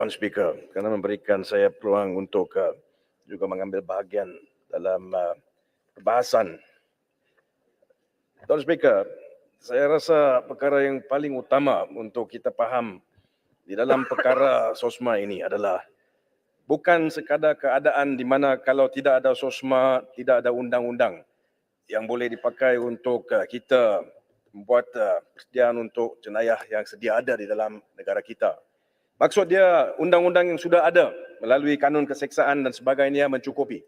Tuan Speaker, kerana memberikan saya peluang untuk juga mengambil bahagian dalam perbahasan. Tuan Speaker, saya rasa perkara yang paling utama untuk kita faham di dalam perkara SOSMA ini adalah bukan sekadar keadaan di mana kalau tidak ada SOSMA, tidak ada undang-undang yang boleh dipakai untuk kita membuat persediaan untuk jenayah yang sedia ada di dalam negara kita. Maksud dia undang-undang yang sudah ada melalui kanun keseksaan dan sebagainya mencukupi.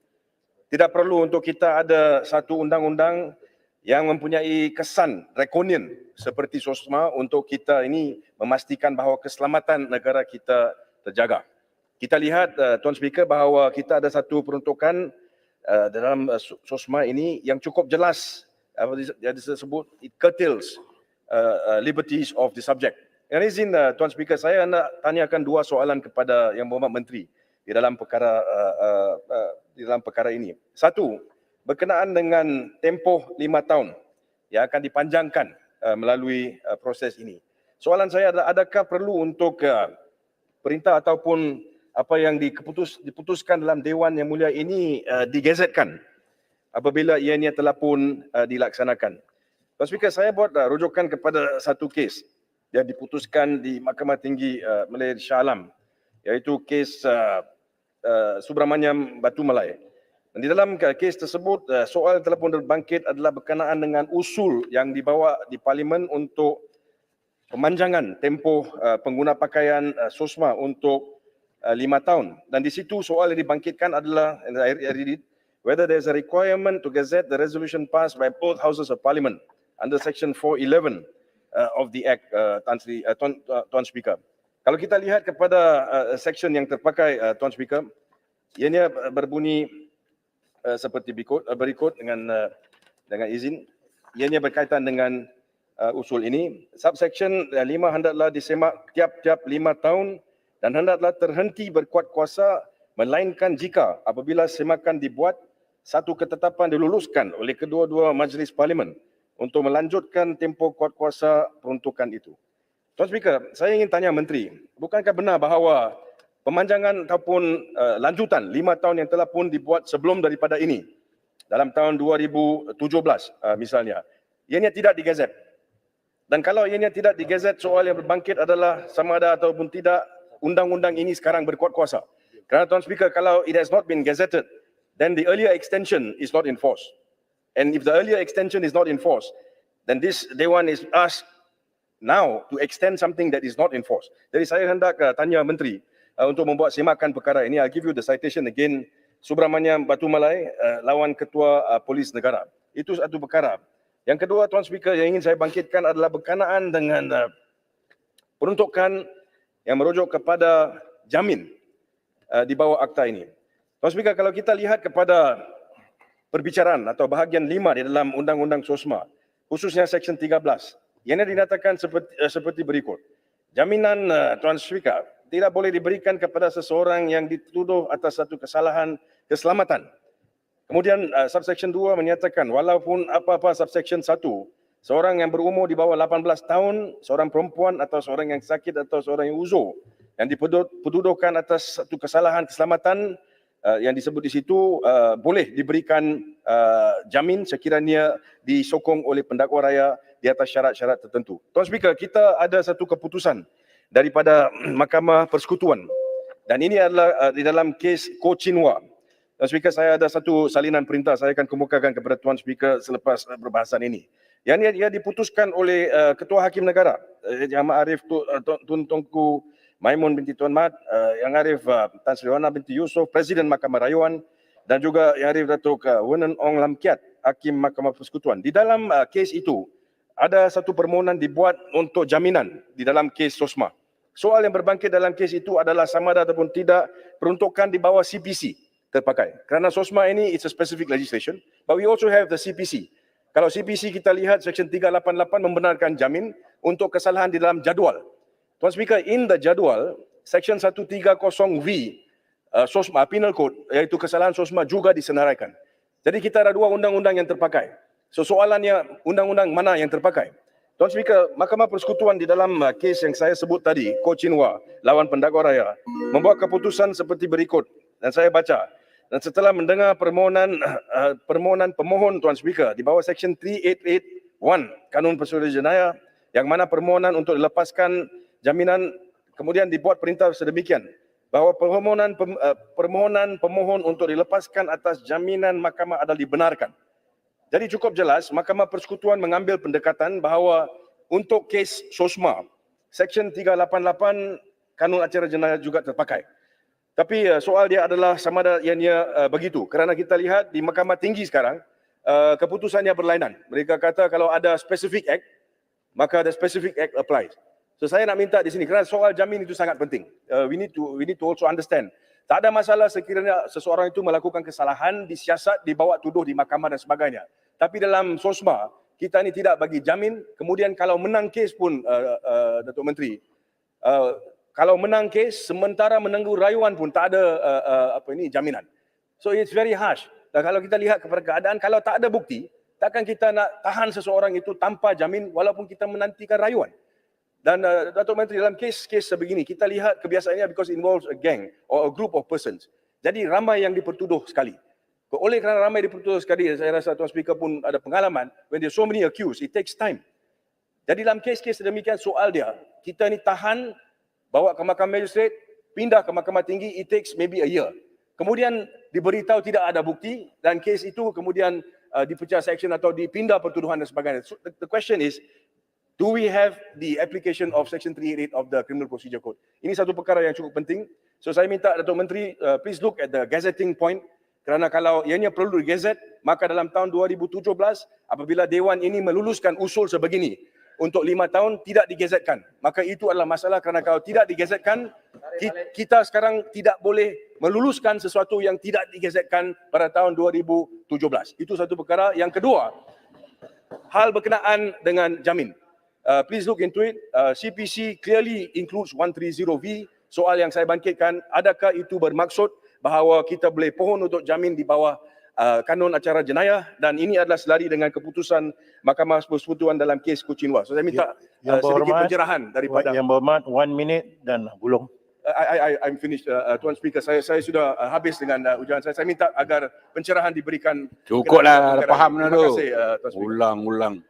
Tidak perlu untuk kita ada satu undang-undang yang mempunyai kesan draconian seperti SOSMA untuk kita ini memastikan bahawa keselamatan negara kita terjaga. Kita lihat Tuan Speaker bahawa kita ada satu peruntukan dalam SOSMA ini yang cukup jelas, yang disebut it curtails liberties of the subject. Yang izin Tuan Speaker, saya nak tanyakan dua soalan kepada Yang Berhormat Menteri di dalam perkara ini. Satu, berkenaan dengan tempoh 5 tahun yang akan dipanjangkan melalui proses ini. Soalan saya adalah, adakah perlu untuk perintah ataupun apa yang diputuskan dalam Dewan Yang Mulia ini digazetkan apabila ianya telah pun dilaksanakan. Tuan Speaker, saya buat rujukan kepada satu kes yang diputuskan di Mahkamah Tinggi Malaya Shah Alam, iaitu kes Subramaniam Batu Malai. Dan di dalam kes tersebut, soal yang telah pun berbangkit adalah berkenaan dengan usul yang dibawa di Parlimen untuk pemanjangan tempoh pengguna pakaian SOSMA untuk 5 tahun. Dan di situ soal yang dibangkitkan adalah whether there is a requirement to gazette the resolution passed by both houses of Parliament under Section 411 of the Act, Tuan Speaker. Kalau kita lihat kepada section yang terpakai, Tuan Speaker, ianya berbunyi seperti berikut dengan izin. Ianya berkaitan dengan usul ini. Subsection 5 hendaklah disemak tiap-tiap 5 tahun dan hendaklah terhenti berkuat kuasa melainkan jika apabila semakan dibuat satu ketetapan diluluskan oleh kedua-dua majlis Parlimen untuk melanjutkan tempoh kuat kuasa peruntukan itu. Tuan Speaker, saya ingin tanya Menteri, bukankah benar bahawa pemanjangan ataupun lanjutan 5 tahun yang telah pun dibuat sebelum daripada ini, dalam tahun 2017 misalnya, ianya tidak digazet? Dan kalau ianya tidak digazet, soal yang berbangkit adalah sama ada ataupun tidak undang-undang ini sekarang berkuat kuasa. Kerana Tuan Speaker, kalau it has not been gazetted, then the earlier extension is not enforced. And if the earlier extension is not enforced, then this Dewan is asked now to extend something that is not enforced. Jadi saya hendak tanya Menteri untuk membuat semakan perkara ini. I'll give you the citation again. Subramaniam Batu Malai lawan Ketua Polis Negara. Itu satu perkara. Yang kedua, Tuan Speaker, yang ingin saya bangkitkan adalah berkenaan dengan peruntukan yang merujuk kepada jamin di bawah akta ini. Tuan Speaker, kalau kita lihat kepada perbicaraan atau bahagian 5 di dalam Undang-Undang SOSMA, khususnya Seksyen 13, yang dinyatakan seperti berikut. Jaminan Tuan Speaker tidak boleh diberikan kepada seseorang yang dituduh atas satu kesalahan keselamatan. Kemudian subsection 2 menyatakan walaupun apa-apa subsection 1, seorang yang berumur di bawah 18 tahun, seorang perempuan atau seorang yang sakit atau seorang yang uzur yang dipertuduhkan atas satu kesalahan keselamatan yang disebut di situ boleh diberikan jamin sekiranya disokong oleh pendakwa raya di atas syarat-syarat tertentu. Tuan Speaker, kita ada satu keputusan daripada Mahkamah Persekutuan dan ini adalah di dalam kes Ko Chin Hua. Tuan Speaker, saya ada satu salinan perintah saya akan kemukakan kepada Tuan Speaker selepas perbahasan ini. Yang ia diputuskan oleh Ketua Hakim Negara Yang Arif Tun Tunku Maimun binti Tuan Mat, Yang Arif Tan Sri Wana binti Yusof, Presiden Mahkamah Rayuan, dan juga Yang Arif Datuk Wenan Ong Lam Kiat, Hakim Mahkamah Persekutuan. Di dalam kes itu, ada satu permohonan dibuat untuk jaminan di dalam kes SOSMA. Soal yang berbangkit dalam kes itu adalah sama ada ataupun tidak peruntukan di bawah CPC terpakai. Kerana SOSMA ini it's a specific legislation, but we also have the CPC. Kalau CPC kita lihat Seksyen 388 membenarkan jamin untuk kesalahan di dalam jadual. Tuan Speaker, in the jadual, Seksyen 130V SOSMA Penal Code, iaitu kesalahan SOSMA juga disenaraikan. Jadi kita ada dua undang-undang yang terpakai. So soalannya undang-undang mana yang terpakai? Tuan Speaker, Mahkamah Persekutuan di dalam kes yang saya sebut tadi, Koh Chin Hua lawan Pendakwa Raya, membuat keputusan seperti berikut dan saya baca. Dan setelah mendengar permohonan pemohon Tuan Speaker di bawah Seksyen 3881 Kanun Prosedur Jenayah yang mana permohonan untuk dilepaskan jaminan kemudian dibuat perintah sedemikian bahawa permohonan pemohon untuk dilepaskan atas jaminan mahkamah adalah dibenarkan. Jadi cukup jelas Mahkamah Persekutuan mengambil pendekatan bahawa untuk kes SOSMA, Seksyen 388 Kanun Acara Jenayah juga terpakai. Tapi soal dia adalah sama ada ianya begitu. Kerana kita lihat di Mahkamah Tinggi sekarang, keputusannya berlainan. Mereka kata kalau ada specific act, maka the specific act applies. So saya nak minta di sini, kerana soal jamin itu sangat penting. We need to also understand. Tak ada masalah sekiranya seseorang itu melakukan kesalahan, disiasat, dibawa tuduh di mahkamah dan sebagainya. Tapi dalam SOSMA, kita ni tidak bagi jamin, kemudian kalau menang kes pun, Datuk Menteri, kalau menang kes, sementara menunggu rayuan pun tak ada jaminan. So it's very harsh. Dan kalau kita lihat kepada keadaan, kalau tak ada bukti, takkan kita nak tahan seseorang itu tanpa jamin walaupun kita menantikan rayuan. Dan Datuk Menteri, dalam kes-kes sebegini, kita lihat kebiasaannya because it involves a gang or a group of persons. Jadi ramai yang dipertuduh sekali. Oleh kerana ramai dipertuduh sekali, saya rasa Tuan Speaker pun ada pengalaman, when there are so many accused, it takes time. Jadi dalam kes-kes sedemikian soal dia, kita ni tahan, bawa ke mahkamah magistrate, pindah ke mahkamah tinggi, it takes maybe a year. Kemudian diberitahu tidak ada bukti dan kes itu kemudian dipecah section atau dipindah pertuduhan dan sebagainya. So the question is, do we have the application of Section 388 of the Criminal Procedure Code? Ini satu perkara yang cukup penting. So saya minta Datuk Menteri, please look at the gazetting point. Kerana kalau ianya perlu digazet, maka dalam tahun 2017, apabila Dewan ini meluluskan usul sebegini, untuk 5 tahun tidak digazetkan. Maka itu adalah masalah kerana kalau tidak digazetkan, kita sekarang tidak boleh meluluskan sesuatu yang tidak digazetkan pada tahun 2017. Itu satu perkara. Yang kedua, hal berkenaan dengan jamin. Please look into it. CPC clearly includes 130V. Soal yang saya bangkitkan, adakah itu bermaksud bahawa kita boleh pohon untuk jamin di bawah kanun acara jenayah, dan ini adalah selari dengan keputusan Mahkamah Persekutuan dalam kes Koh Chin Hua. So saya minta sedikit pencerahan daripada Yang berhormat, 1 minute dan gulung. I'm finished, Tuan Speaker. Saya sudah habis dengan ujuan saya. Saya minta agar pencerahan diberikan. Cukuplah, dah faham dah Terima tu. kasih, Tuan Speaker. Ulang-ulang.